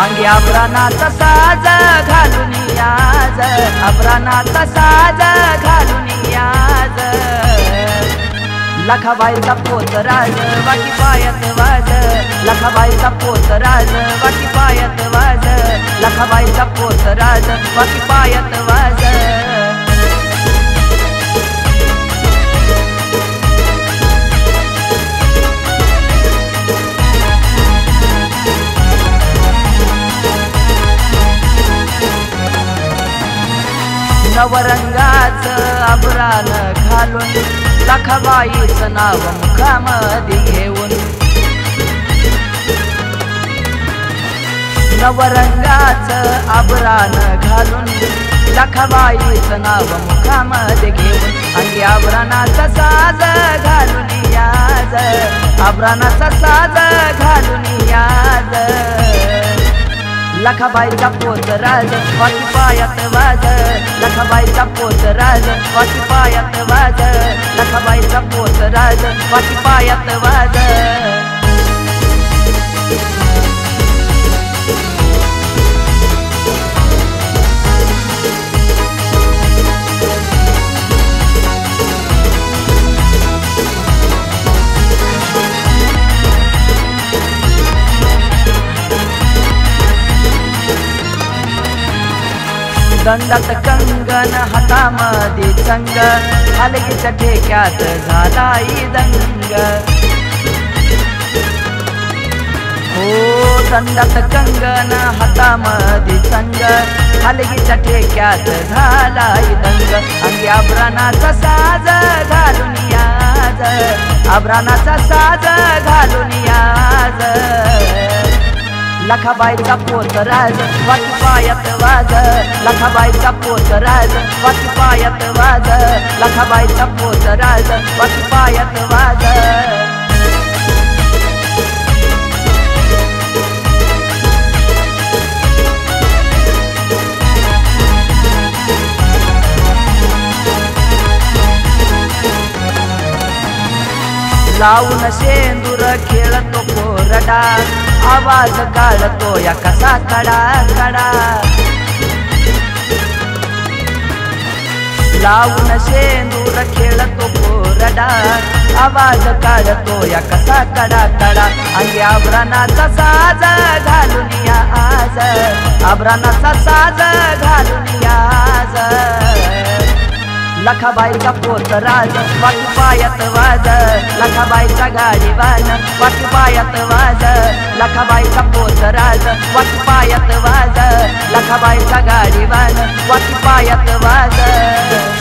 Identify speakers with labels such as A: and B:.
A: अंगी आभरणाचा साज घालून याज, आभरणाचा साज घालून याज। लखाबाईचा पोतराज वाकी पायात वाज, लखाबाईचा पोतराज वाकी पायात वाज, लखाबाईचा पोतराज वाकी पायात वाज। नवरंगाचं आभरण घालून लखाबाईचं नाव मुखामध्ये घेऊन, नवरंगाचं आभरण घालून लखाबाईचं नाव मुखामध्ये घेऊन। अंगी आभरणाचा साज घालून याज, आभरणाचा साज घालून याज। लखाबाईचा पोतराज वाकी पायात वाज, लखाबाईचा पोतराज वाकी पायात वाज, लखाबाईचा पोतराज वाकी पायात वाज। दंडात कंगन हातामध्ये चंग, हलगीच्या ठेक्यात झालाय दंग। हो दंडात कंगन हातामध्ये चंग, हलगीच्या ठेक्यात झालाय दंग। अंगी आभरणाचा साज घालून याज, आभरणाचा साज घालून याज। लखाबाईचा पोतराज वाकी पायात वाज, लखाबाईचा पोतराज वाकी पायात वाज, लखाबाईचा पोतराज वाकी पायात वाज। लावून शेंदूर खेळतो कोरडा, आवाज काढतो या कसा कडा कडा। लावून शेंदूर खेळतो कोरडा, आवाज काढतो या कसा कडा कडा। अंगी आभरणाचा साज घालून याज, आभरणाचा साज घालून याज। लखाबाईचा पोतराज वाकी पायात वाज, लखाबाईचा गाडीवान वाकी पायात वाज, लखाबाईचा पोतराज वाकी पायात वाज, लखाबाईचा गाडीवान वाकी पायात वाज।